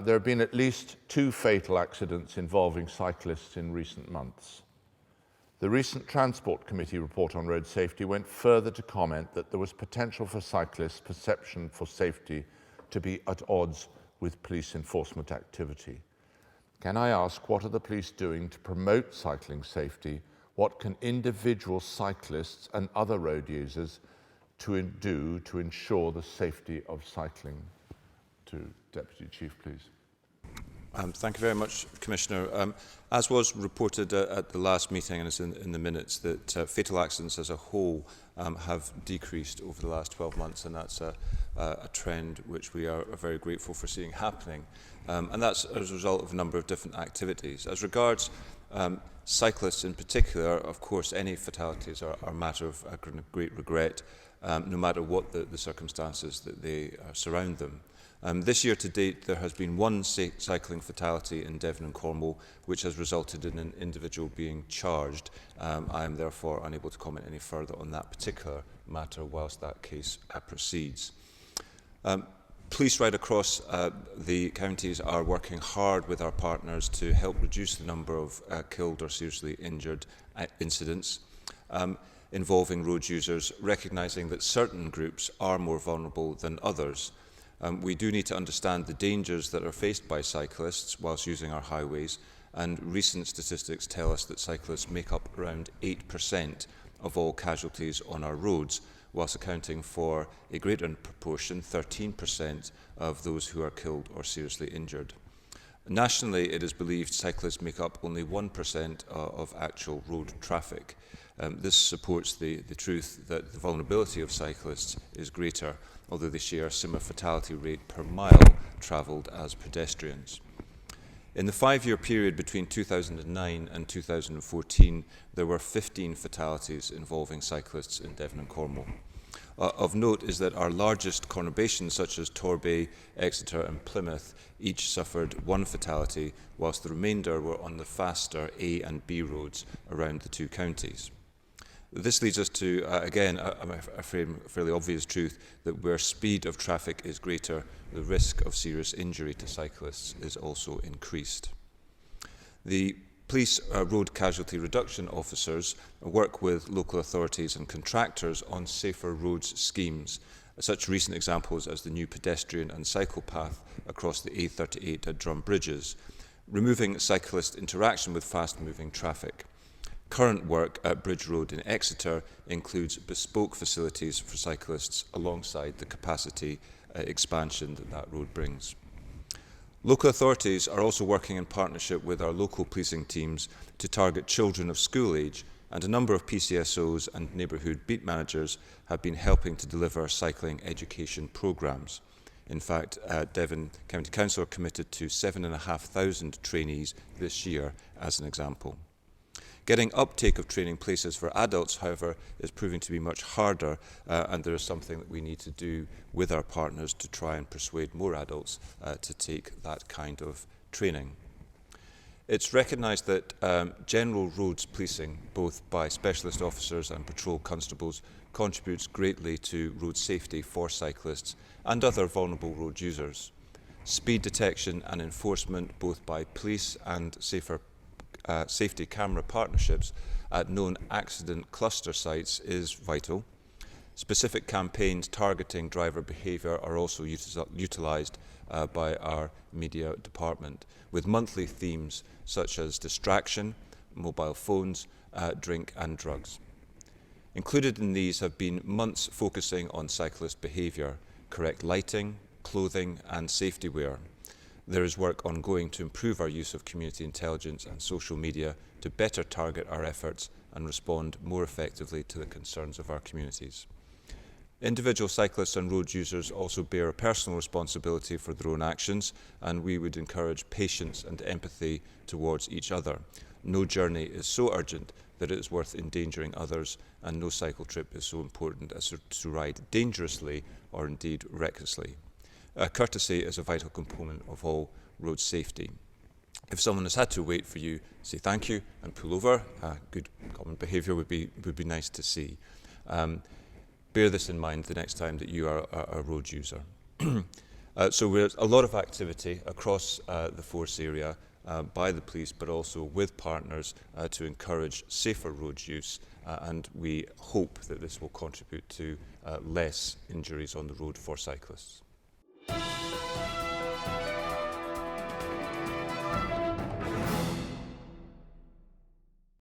There have been at least 2 fatal accidents involving cyclists in recent months. The recent Transport Committee report on road safety went further to comment that there was potential for cyclists' perception for safety to be at odds with police enforcement activity. Can I ask, what are the police doing to promote cycling safety? What can individual cyclists and other road users do to ensure the safety of cycling? To Deputy Chief, please. Thank you very much, Commissioner. As was reported at the last meeting, and it's in the minutes, that fatal accidents as a whole have decreased over the last 12 months, and that's a trend which we are very grateful for seeing happening. And that's as a result of a number of different activities. As regards cyclists in particular, of course, any fatalities are a matter of great regret, no matter what the circumstances that they surround them. This year to date, there has been 1 cycling fatality in Devon and Cornwall, which has resulted in an individual being charged. I am therefore unable to comment any further on that particular matter whilst that case proceeds. Police right across the counties are working hard with our partners to help reduce the number of killed or seriously injured incidents involving road users, recognising that certain groups are more vulnerable than others. We do need to understand the dangers that are faced by cyclists whilst using our highways, and recent statistics tell us that cyclists make up around 8% of all casualties on our roads, whilst accounting for a greater proportion, 13%, of those who are killed or seriously injured. Nationally, it is believed cyclists make up only 1% of actual road traffic. This supports the truth that the vulnerability of cyclists is greater, although they share a similar fatality rate per mile travelled as pedestrians. In the 5-year period between 2009 and 2014, there were 15 fatalities involving cyclists in Devon and Cornwall. Of note is that our largest conurbations, such as Torbay, Exeter and Plymouth, each suffered 1 fatality, whilst the remainder were on the faster A and B roads around the 2 counties. This leads us to, again, a fairly obvious truth that where speed of traffic is greater, the risk of serious injury to cyclists is also increased. The police road casualty reduction officers work with local authorities and contractors on safer roads schemes. Such recent examples as the new pedestrian and cycle path across the A38 at Drum Bridges, removing cyclist interaction with fast-moving traffic. Current work at Bridge Road in Exeter includes bespoke facilities for cyclists alongside the capacity expansion that road brings. Local authorities are also working in partnership with our local policing teams to target children of school age, and a number of PCSOs and neighbourhood beat managers have been helping to deliver cycling education programmes. In fact, Devon County Council are committed to 7,500 trainees this year as an example. Getting uptake of training places for adults, however, is proving to be much harder, and there is something that we need to do with our partners to try and persuade more adults to take that kind of training. It's recognised that general roads policing, both by specialist officers and patrol constables, contributes greatly to road safety for cyclists and other vulnerable road users. Speed detection and enforcement, both by police and safety camera partnerships at known accident cluster sites, is vital. Specific campaigns targeting driver behaviour are also utilised by our media department, with monthly themes such as distraction, mobile phones, drink and drugs. Included in these have been months focusing on cyclist behaviour, correct lighting, clothing and safety wear. There is work ongoing to improve our use of community intelligence and social media to better target our efforts and respond more effectively to the concerns of our communities. Individual cyclists and road users also bear a personal responsibility for their own actions, and we would encourage patience and empathy towards each other. No journey is so urgent that it is worth endangering others, and no cycle trip is so important as to ride dangerously or indeed recklessly. Courtesy is a vital component of all road safety. If someone has had to wait for you, say thank you and pull over. Good common behaviour would be nice to see. Bear this in mind the next time that you are a road user. So there's a lot of activity across the force area by the police, but also with partners to encourage safer road use, and we hope that this will contribute to less injuries on the road for cyclists.